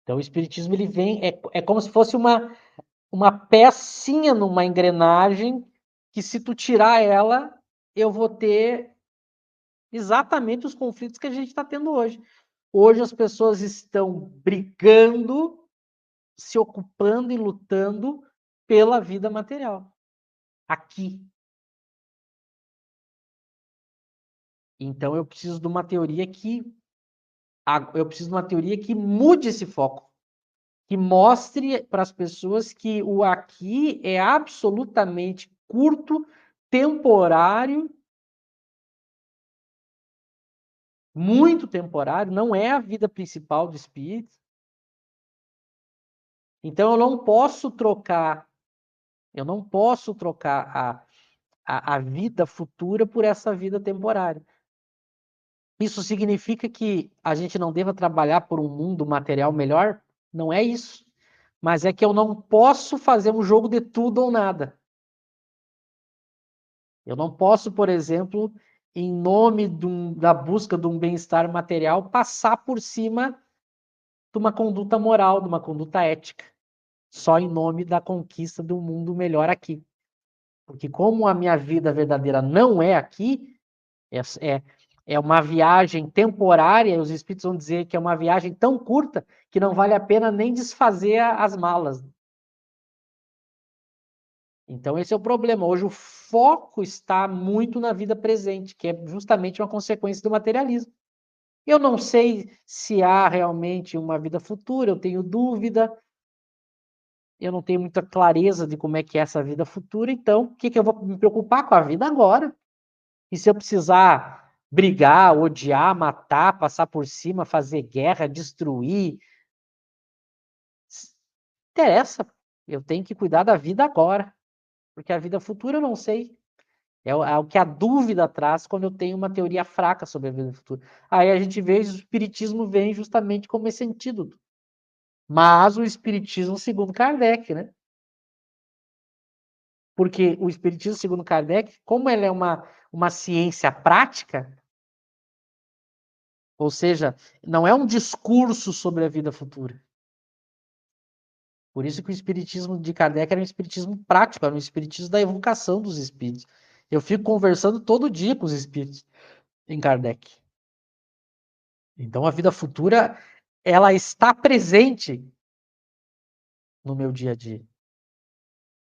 Então, o espiritismo, ele vem, é como se fosse uma pecinha numa engrenagem que, se tu tirar ela, eu vou ter exatamente os conflitos que a gente está tendo hoje. Hoje as pessoas estão brigando, se ocupando e lutando pela vida material. Aqui. Então eu preciso de uma teoria que mude esse foco, que mostre para as pessoas que o aqui é absolutamente curto, temporário, muito temporário, não é a vida principal do espírito. Então eu não posso trocar a vida futura por essa vida temporária. Isso significa que a gente não deva trabalhar por um mundo material melhor? Não é isso. Mas é que eu não posso fazer um jogo de tudo ou nada. Eu não posso, por exemplo, em nome da busca de um bem-estar material, passar por cima de uma conduta moral, de uma conduta ética, só em nome da conquista de um mundo melhor aqui. Porque como a minha vida verdadeira não é aqui, é, é uma viagem temporária, os espíritos vão dizer que é uma viagem tão curta que não vale a pena nem desfazer as malas. Então esse é o problema. Hoje o foco está muito na vida presente, que é justamente uma consequência do materialismo. Eu não sei se há realmente uma vida futura, eu tenho dúvida, eu não tenho muita clareza de como é que é essa vida futura, então o que eu vou me preocupar com a vida agora? E se eu precisar brigar, odiar, matar, passar por cima, fazer guerra, destruir, interessa. Eu tenho que cuidar da vida agora, porque a vida futura eu não sei. É o que a dúvida traz quando eu tenho uma teoria fraca sobre a vida futura. Aí a gente vê, o espiritismo vem justamente como esse antídoto. Mas o espiritismo segundo Kardec, né? Porque o espiritismo segundo Kardec, como ele é uma ciência prática, ou seja, não é um discurso sobre a vida futura. Por isso que o espiritismo de Kardec era um espiritismo prático, era um espiritismo da evocação dos espíritos. Eu fico conversando todo dia com os espíritos em Kardec. Então a vida futura, ela está presente no meu dia a dia.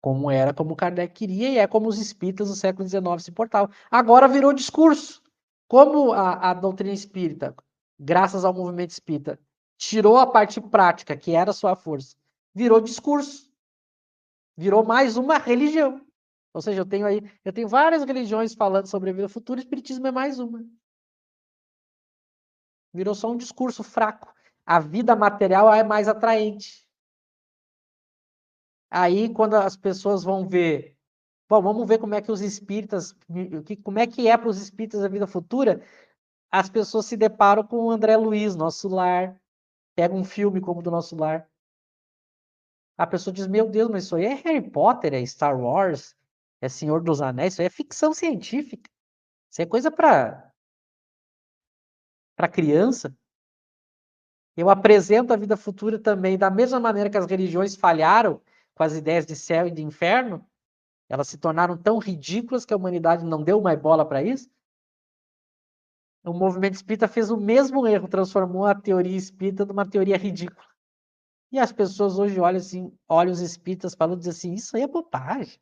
Como Kardec queria, e é como os espíritas do século XIX se portavam. Agora virou discurso. Como a doutrina espírita, graças ao movimento espírita, tirou a parte prática, que era a sua força, virou discurso. Virou mais uma religião. Ou seja, eu tenho várias religiões falando sobre a vida futura, o espiritismo é mais uma. Virou só um discurso fraco. A vida material é mais atraente. Aí, quando as pessoas vão ver, bom, vamos ver como é que os espíritas, como é que é para os espíritas a vida futura, as pessoas se deparam com o André Luiz, Nosso Lar, pega um filme como do Nosso Lar. A pessoa diz, meu Deus, mas isso aí é Harry Potter, é Star Wars, é Senhor dos Anéis, isso aí é ficção científica. Isso é coisa para criança. Eu apresento a vida futura também da mesma maneira que as religiões falharam com as ideias de céu e de inferno. Elas se tornaram tão ridículas que a humanidade não deu mais bola para isso. O movimento espírita fez o mesmo erro, transformou a teoria espírita numa teoria ridícula. E as pessoas hoje olham assim, olham os espíritas falando e dizem assim, isso aí é bobagem.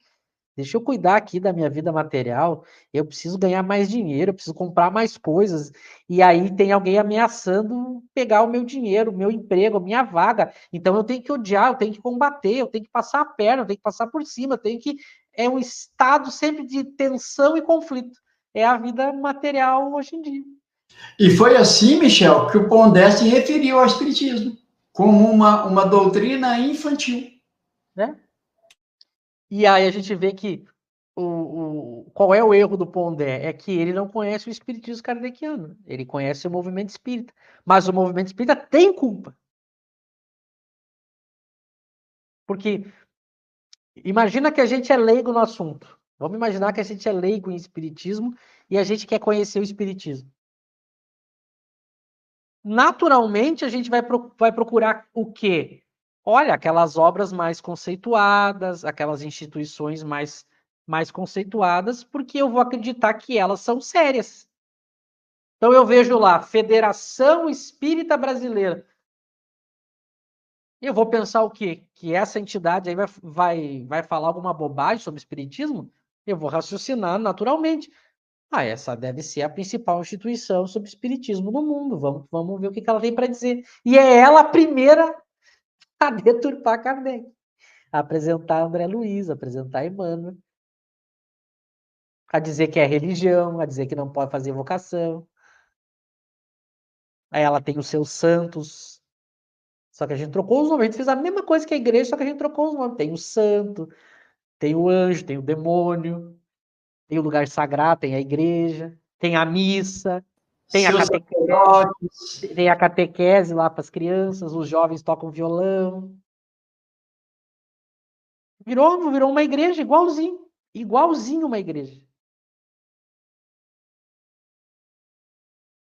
Deixa eu cuidar aqui da minha vida material. Eu preciso ganhar mais dinheiro, eu preciso comprar mais coisas. E aí tem alguém ameaçando pegar o meu dinheiro, o meu emprego, a minha vaga. Então eu tenho que odiar, eu tenho que combater, eu tenho que passar a perna, eu tenho que passar por cima, eu tenho que. É um estado sempre de tensão e conflito. É a vida material hoje em dia. E foi assim, Michel, que o Pondé se referiu ao Espiritismo, como uma doutrina infantil. Né? E aí a gente vê que qual é o erro do Pondé? É que ele não conhece o espiritismo kardeciano. Ele conhece o movimento espírita. Mas o movimento espírita tem culpa. Porque imagina que a gente é leigo no assunto. Vamos imaginar que a gente é leigo em espiritismo e a gente quer conhecer o espiritismo. naturalmente a gente vai procurar o quê? Olha, aquelas obras mais conceituadas, aquelas instituições mais conceituadas, porque eu vou acreditar que elas são sérias. Então eu vejo lá, Federação Espírita Brasileira. Eu vou pensar o quê? Que essa entidade aí vai falar alguma bobagem sobre espiritismo? Eu vou raciocinar naturalmente. Essa deve ser a principal instituição sobre espiritismo no mundo. Vamos ver o que ela tem para dizer. E é ela a primeira a deturpar Kardec. A apresentar André Luiz, a apresentar Emmanuel. A dizer que é religião, a dizer que não pode fazer vocação. Aí ela tem os seus santos. Só que a gente trocou os nomes. A gente fez a mesma coisa que a igreja, só que a gente trocou os nomes. Tem o santo, tem o anjo, tem o demônio, tem o lugar sagrado, tem a igreja, tem a missa, tem a Seus catequese, sacerdotes. tem a catequese lá para as crianças, os jovens tocam violão. Virou uma igreja, igualzinho uma igreja.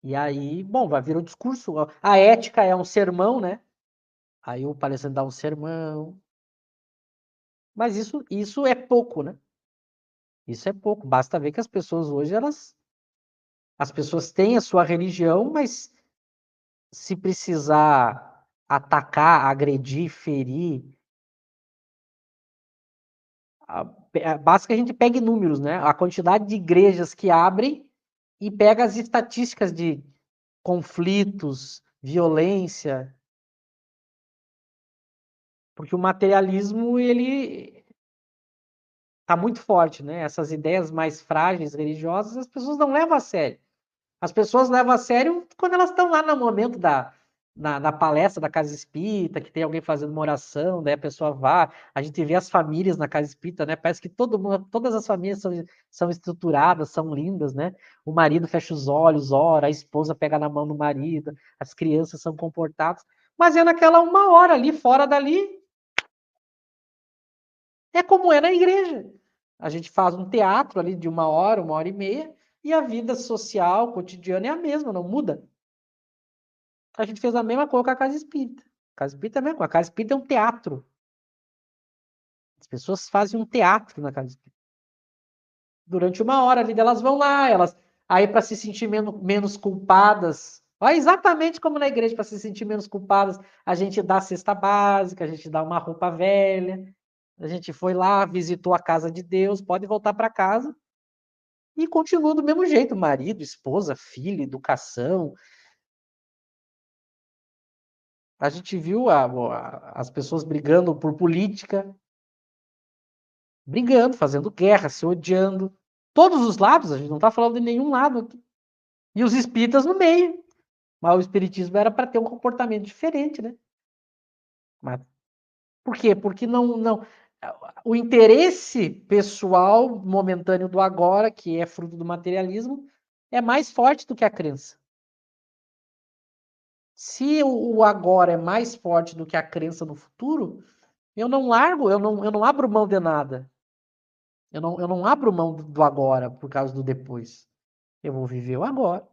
E aí, bom, vai vir o discurso. A ética é um sermão, né? Aí o palestrante dá um sermão. Mas isso é pouco, né? Isso é pouco. Basta ver que as pessoas hoje, as pessoas têm a sua religião, mas se precisar atacar, agredir, ferir, basta que a gente pegue números, né? A quantidade de igrejas que abrem e pega as estatísticas de conflitos, violência, porque o materialismo ele tá muito forte, né? Essas ideias mais frágeis, religiosas, as pessoas não levam a sério. As pessoas levam a sério quando elas estão lá no momento na palestra da Casa Espírita, que tem alguém fazendo uma oração, daí a pessoa vai, a gente vê as famílias na Casa Espírita, né? Parece que todo mundo, todas as famílias são estruturadas, são lindas, né? O marido fecha os olhos, ora, a esposa pega na mão do marido, as crianças são comportadas, mas é naquela uma hora ali, fora dali, é como é na igreja. A gente faz um teatro ali de uma hora e meia, e a vida social, cotidiana é a mesma, não muda. A gente fez a mesma coisa com a Casa Espírita. A Casa Espírita é a mesma coisa. A Casa Espírita é um teatro. As pessoas fazem um teatro na Casa Espírita. Durante uma hora ali, elas vão lá, aí para se sentir menos culpadas. Olha, exatamente como na igreja, para se sentir menos culpadas, a gente dá a cesta básica, a gente dá uma roupa velha. A gente foi lá, visitou a casa de Deus, pode voltar para casa e continua do mesmo jeito, marido, esposa, filho, educação. A gente viu as pessoas brigando por política, brigando, fazendo guerra, se odiando. Todos os lados, a gente não está falando de nenhum lado aqui. E os espíritas no meio. Mas o espiritismo era para ter um comportamento diferente, né? Mas por quê? Porque não. O interesse pessoal momentâneo do agora, que é fruto do materialismo, é mais forte do que a crença. Se o agora é mais forte do que a crença no futuro, eu não largo, eu não abro mão de nada. Eu não abro mão do agora por causa do depois. Eu vou viver o agora.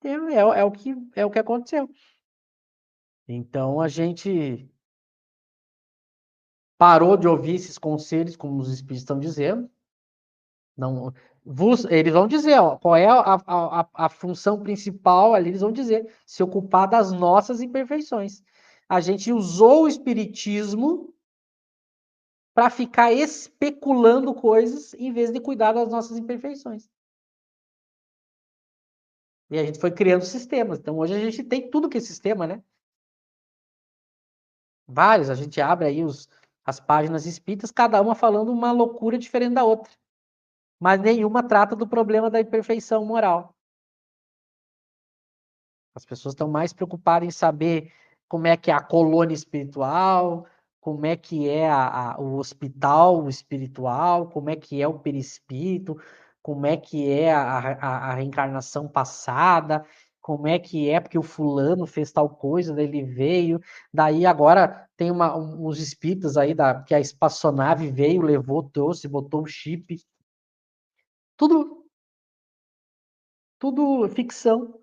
É o que aconteceu. Então a gente parou de ouvir esses conselhos, como os espíritos estão dizendo. Não, eles vão dizer, ó, qual é a função principal ali, eles vão dizer, se ocupar das nossas imperfeições. A gente usou o espiritismo para ficar especulando coisas em vez de cuidar das nossas imperfeições. E a gente foi criando sistemas. Então hoje a gente tem tudo que é sistema, né? Vários, a gente abre aí as páginas espíritas, cada uma falando uma loucura diferente da outra. Mas nenhuma trata do problema da imperfeição moral. As pessoas estão mais preocupadas em saber como é que é a colônia espiritual, como é que é o hospital espiritual, como é que é o perispírito, como é que é a reencarnação passada, como é que é porque o fulano fez tal coisa, daí ele veio, daí agora tem uns espíritos aí que a espaçonave veio, levou, trouxe, botou o chip, tudo ficção.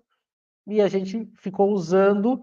e a gente ficou usando